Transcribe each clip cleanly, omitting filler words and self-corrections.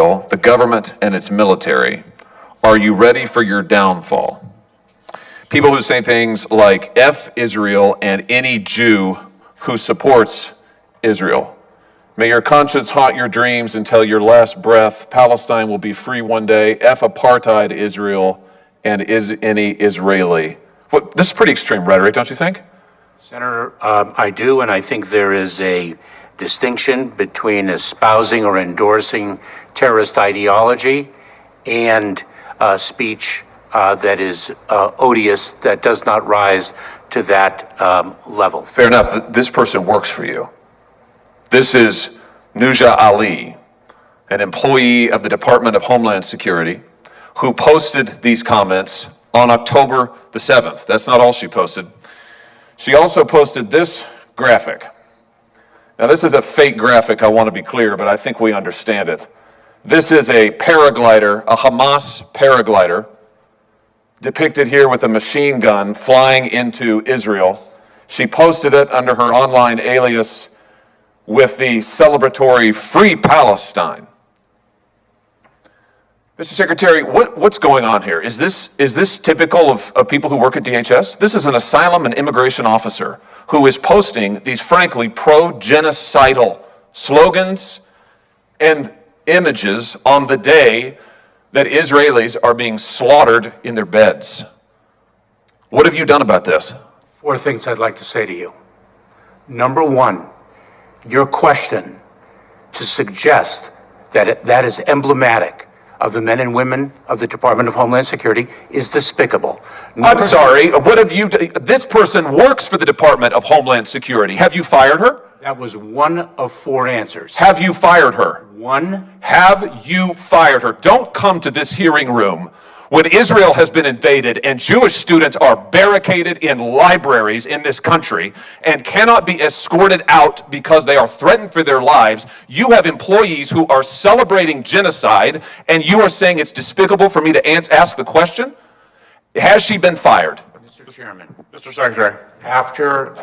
Israel, the government, and its military. Are you ready for your downfall? People who say things like F Israel and any Jew who supports Israel. May your conscience haunt your dreams until your last breath. Palestine will be free one day. F apartheid Israel and is any Israeli. This is pretty extreme rhetoric, don't you think? Senator, I do, and I think there is a distinction between espousing or endorsing terrorist ideology and speech that is odious, that does not rise to that level. Fair enough. This person works for you. This is Nuja Ali, an employee of the Department of Homeland Security, who posted these comments on October the 7th. That's not all she posted. She also posted this graphic. Now, this is a fake graphic, I want to be clear, but I think we understand it. This is a paraglider, a Hamas paraglider, depicted here with a machine gun flying into Israel. She posted it under her online alias with the celebratory Free Palestine. Mr. Secretary, what's going on here? Is this typical of people who work at DHS? This is an asylum and immigration officer who is posting these frankly pro-genocidal slogans and images on the day that Israelis are being slaughtered in their beds. What have you done about this? 4 things I'd like to say to you. Number one, your question to suggest that that is emblematic of the men and women of the Department of Homeland Security is despicable. I'm sorry, what have you done? This person works for the Department of Homeland Security. Have you fired her? That was one of 4 answers. Have you fired her? One. Have you fired her? Don't come to this hearing room when Israel has been invaded and Jewish students are barricaded in libraries in this country and cannot be escorted out because they are threatened for their lives. You have employees who are celebrating genocide, and you are saying it's despicable for me to ask the question? Has she been fired? Mr. Chairman. Mr. Secretary. After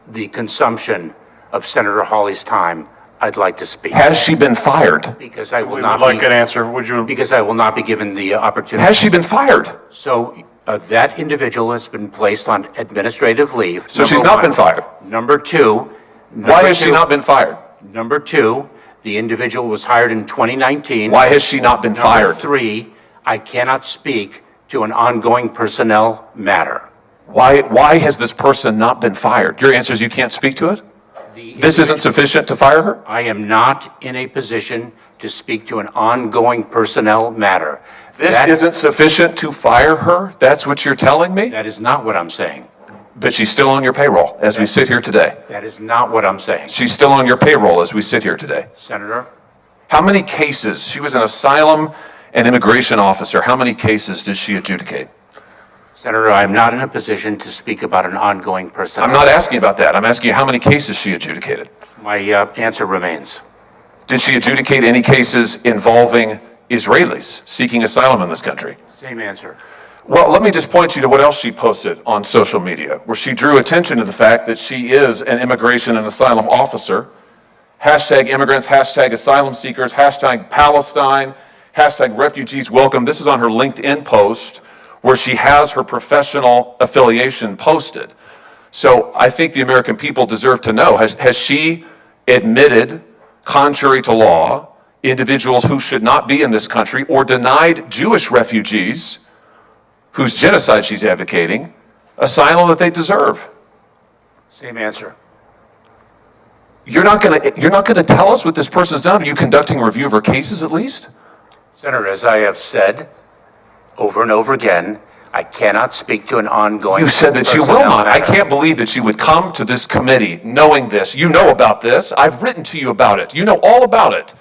the consumption of Senator Hawley's time, I'd like to speak. Has she been fired? Because I will We not would like be, an answer. Would you? because I will not be given the opportunity. Has she been fired? So that individual has been placed on administrative leave. So she's not been fired? Number two. Why has she not been fired? Number two, the individual was hired in 2019. Why has she not been Number fired? 3, I cannot speak to an ongoing personnel matter. Why has this person not been fired? Your answer is you can't speak to it? This isn't sufficient to fire her? I am not in a position to speak to an ongoing personnel matter. This isn't sufficient to fire her? That's what you're telling me? That is not what I'm saying. But she's still on your payroll as we sit here today. That is not what I'm saying. She's still on your payroll as we sit here today. Senator, How many cases? She was an asylum and immigration officer. How many cases did she adjudicate? Senator, I'm not in a position to speak about an ongoing personnel. I'm not asking about that. I'm asking you how many cases she adjudicated. My answer remains. Did she adjudicate any cases involving Israelis seeking asylum in this country? Same answer. Well, let me just point you to what else she posted on social media, where she drew attention to the fact that she is an immigration and asylum officer. Hashtag immigrants, hashtag asylum seekers, hashtag Palestine, hashtag refugees welcome. This is on her LinkedIn post where she has her professional affiliation posted. So I think the American people deserve to know, has she admitted, contrary to law, individuals who should not be in this country or denied Jewish refugees whose genocide she's advocating asylum that they deserve? Same answer. You're not gonna tell us what this person's done? Are you conducting a review of her cases at least? Senator, as I have said over and over again, I cannot speak to an ongoing. You said that you will personnel not. I matter. can't believe that you would come to this committee knowing this. You know about this. I've written to you about it. You know all about it.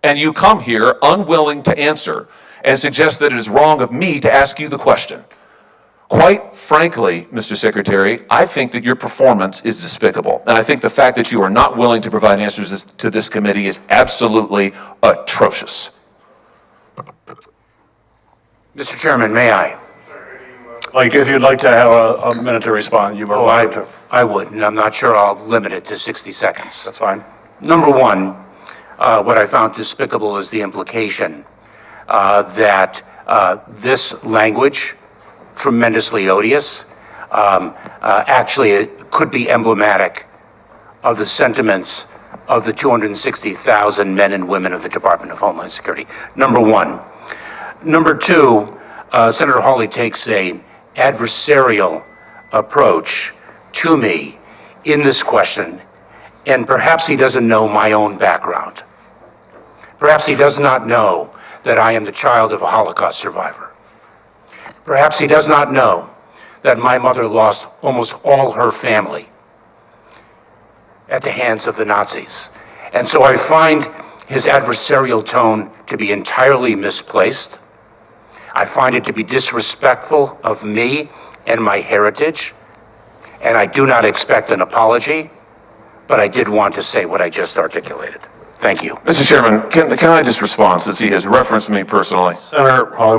And you come here unwilling to answer and suggest that it is wrong of me to ask you the question. Quite frankly, Mr. Secretary, I think that your performance is despicable. And I think the fact that you are not willing to provide answers to this committee is absolutely atrocious. Mr. Chairman, may I? Like, if you'd like to have a minute to respond, you are welcome to. I would, and I'm not sure I'll limit it to 60 seconds. That's fine. Number one, what I found despicable is the implication that this language, tremendously odious, actually it could be emblematic of the sentiments of the 260,000 men and women of the Department of Homeland Security. Number one. Number two, Senator Hawley takes an adversarial approach to me in this question, and perhaps he doesn't know my own background. Perhaps he does not know that I am the child of a Holocaust survivor. Perhaps he does not know that my mother lost almost all her family at the hands of the Nazis. And so I find his adversarial tone to be entirely misplaced. I find it to be disrespectful of me and my heritage, and I do not expect an apology, but I did want to say what I just articulated. Thank you. Mr. Chairman, can I just respond, since he has referenced me personally? Senator Hawley.